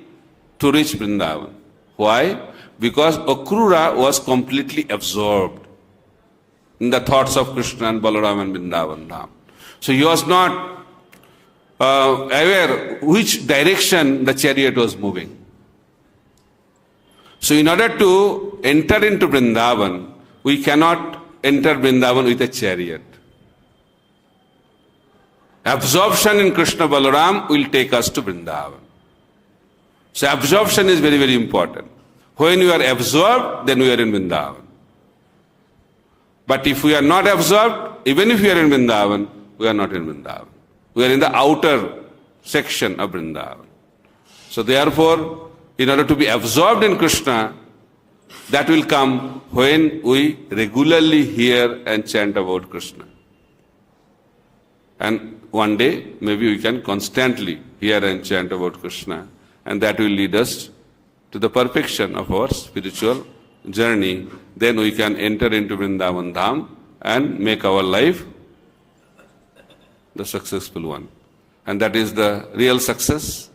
to reach Vrindavan. Why? Because Akrura was completely absorbed in the thoughts of Krishna and Balarāma and Vrindavan Dham. So he was not aware which direction the chariot was moving. So in order to enter into Vrindavan, we cannot enter Vrindavan with a chariot. Absorption in Krishna Balaram will take us to Vrindavan. So absorption is very, very important. When we are absorbed, then we are in Vrindavan. But if we are not absorbed, even if we are in Vrindavan, we are not in Vrindavan. We are in the outer section of Vrindavan. So therefore, in order to be absorbed in Krishna, that will come when we regularly hear and chant about Krishna. And one day, maybe we can constantly hear and chant about Krishna, and that will lead us to the perfection of our spiritual journey. Then we can enter into Vrindavan Dham and make our life the successful one. And that is the real success.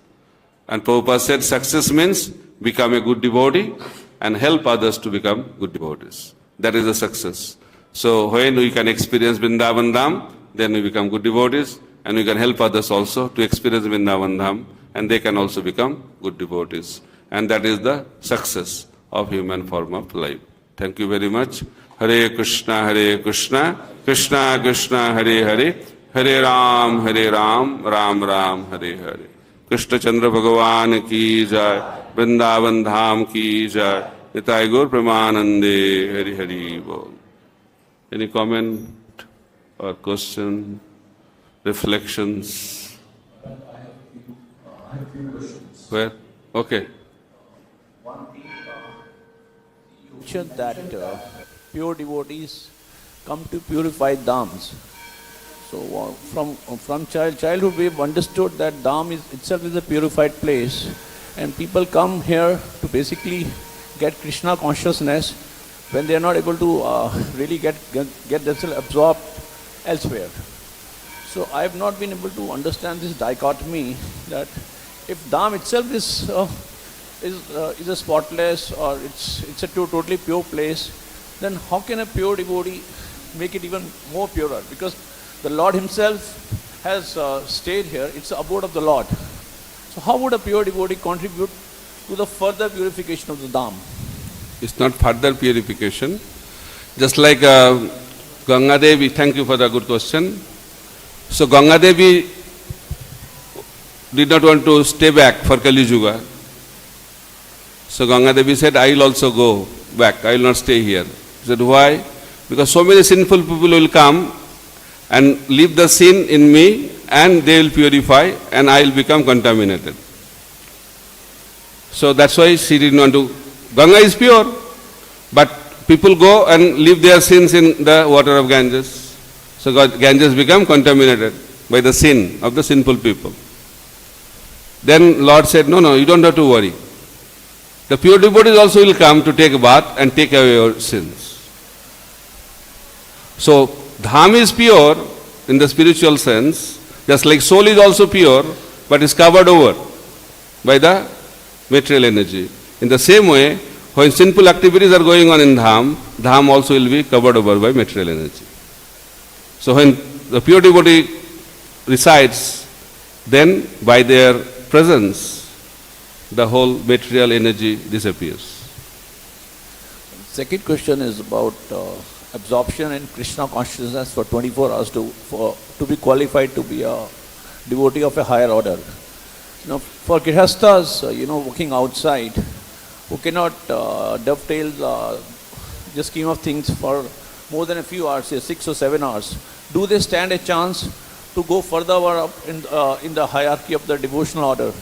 And Prabhupada said success means become a good devotee and help others to become good devotees. That is the success. So when we can experience Vrindavan Dham, then we become good devotees, and we can help others also to experience Vrindavan Dham, and they can also become good devotees. And that is the success of human form of life. Thank you very much. Hare Krishna, Krishna Krishna, Hare Hare, Hare Ram, Ram Ram, Hare Hare. Krishna Chandra Bhagavan ki jai, Vrindavan Dham ki jai, Nitai Gaur Premanande, Hare Hare Bol. Any comment or question, reflections? I have a few questions. Where? Okay. One thing, you mentioned that pure devotees come to purified dhams. So from childhood we have understood that dham itself is a purified place, and people come here to basically get Krishna consciousness when they are not able to really get themselves absorbed elsewhere. So I have not been able to understand this dichotomy that if dham itself is a spotless or it's a totally pure place, then how can a pure devotee make it even more purer? Because the Lord himself has stayed here. It's the abode of the Lord. So how would a pure devotee contribute to the further purification of the dham? It's not further purification. Just like Ganga Devi, thank you for the good question. So Ganga Devi did not want to stay back for Kali Yuga. So Ganga Devi said, I will also go back. I will not stay here. He said, why? Because so many sinful people will come and leave the sin in me, and they will purify, and I will become contaminated. So that's why she didn't want to. Ganga is pure, but people go and leave their sins in the water of Ganges. So Ganges become contaminated by the sin of the sinful people. Then Lord said, no, you don't have to worry. The pure devotees also will come to take a bath and take away your sins. So dham is pure in the spiritual sense, just like soul is also pure, but is covered over by the material energy. In the same way, when sinful activities are going on in dham, dham also will be covered over by material energy. So when the pure devotee resides, then by their presence, the whole material energy disappears. Second question is about absorption in Krishna consciousness for 24 hours to be qualified to be a devotee of a higher order. For grihasthas, working outside, who cannot dovetail the scheme of things for more than a few hours, say 6 or 7 hours, do they stand a chance to go further up in the hierarchy of the devotional order?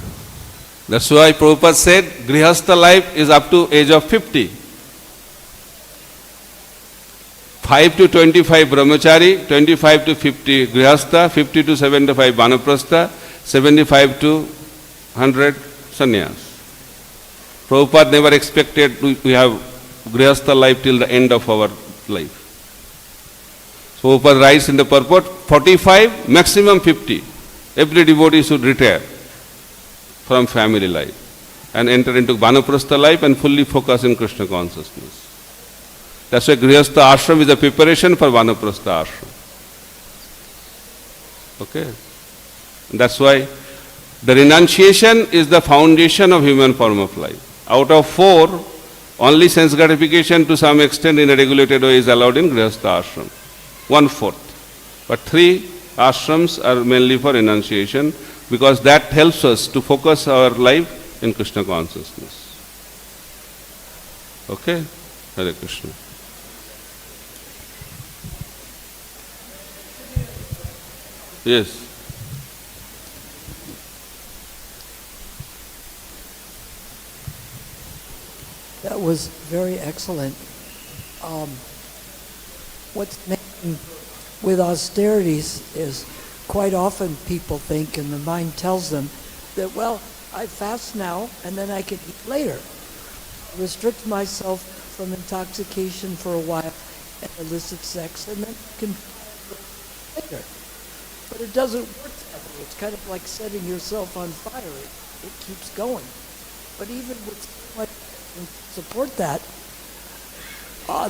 That's why Prabhupada said, grihastha life is up to age of 50. 5 to 25 brahmachari, 25 to 50 grihastha, 50 to 75 vanaprastha, 75 to 100 sannyas. Prabhupada never expected we have grihastha life till the end of our life. So Prabhupada writes in the purport, 45, maximum 50. Every devotee should retire from family life and enter into vanaprastha life and fully focus in Krishna consciousness. That's why grihastha ashram is a preparation for vanaprastha ashram. Okay? That's why the renunciation is the foundation of human form of life. Out of 4, only sense gratification to some extent in a regulated way is allowed in grihastha ashram. 1/4. But 3 ashrams are mainly for renunciation because that helps us to focus our life in Krishna consciousness. Okay? Hare Krishna. Yes. That was very excellent. What's making with austerities is quite often people think, and the mind tells them, that, well, I fast now and then I can eat later. Restrict myself from intoxication for a while and illicit sex, and then can later. But it doesn't work that way. It's kind of like setting yourself on fire. It keeps going. But even with support that,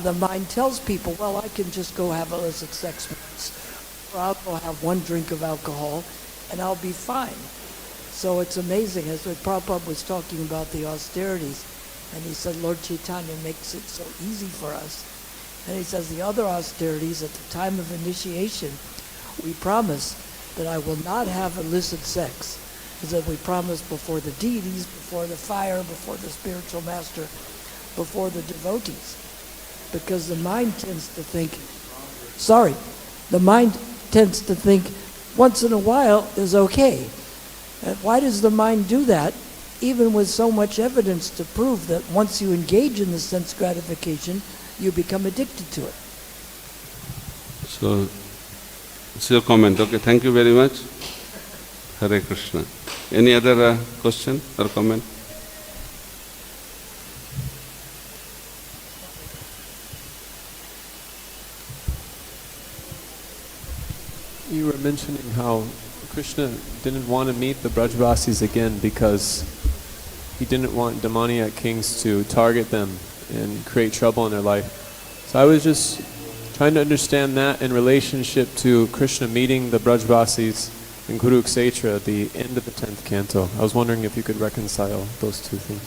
the mind tells people, well, I can just go have illicit sex once, or I'll go have 1 drink of alcohol, and I'll be fine. So it's amazing. As Prabhupada was talking about the austerities, and he said Lord Chaitanya makes it so easy for us. And he says the other austerities, at the time of initiation, we promise that I will not have illicit sex. Is that we promise before the deities, before the fire, before the spiritual master, before the devotees. Because the mind tends to think, once in a while is okay. And why does the mind do that? Even with so much evidence to prove that once you engage in the sense gratification, you become addicted to it. So, it's your comment. Okay, thank you very much. Hare Krishna. Any other question or comment? You were mentioning how Krishna didn't want to meet the Brajvasis again because he didn't want demoniac kings to target them and create trouble in their life. So I was just trying to understand that in relationship to Krishna meeting the Brajvasis in Kurukshetra at the end of the 10th canto. I was wondering if you could reconcile those two things.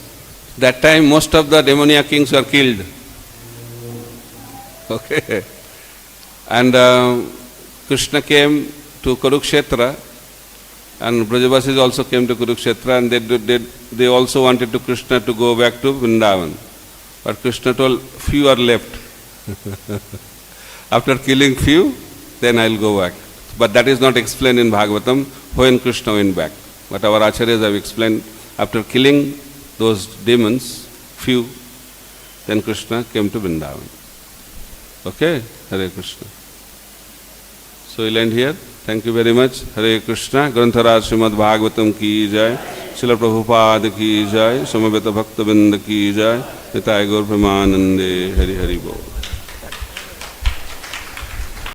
That time most of the demoniac kings were killed. Okay. And Krishna came to Kurukshetra, and Brajavasis also came to Kurukshetra, and they also wanted to Krishna to go back to Vrindavan. But Krishna told, few are left. After killing few, then I'll go back. But that is not explained in Bhagavatam, when Krishna went back. But our acharyas have explained, after killing those demons, few, then Krishna came to Vrindavan. Okay? Hare Krishna. So we'll end here. Thank you very much. Hare Krishna. Grantharaj Srimad Bhagavatam ki jai. Śrīla Prabhupada ki jai. Samaveta Bhakta Binda ki jai. Nitai Gaur Premanande. Hari Hari Bol.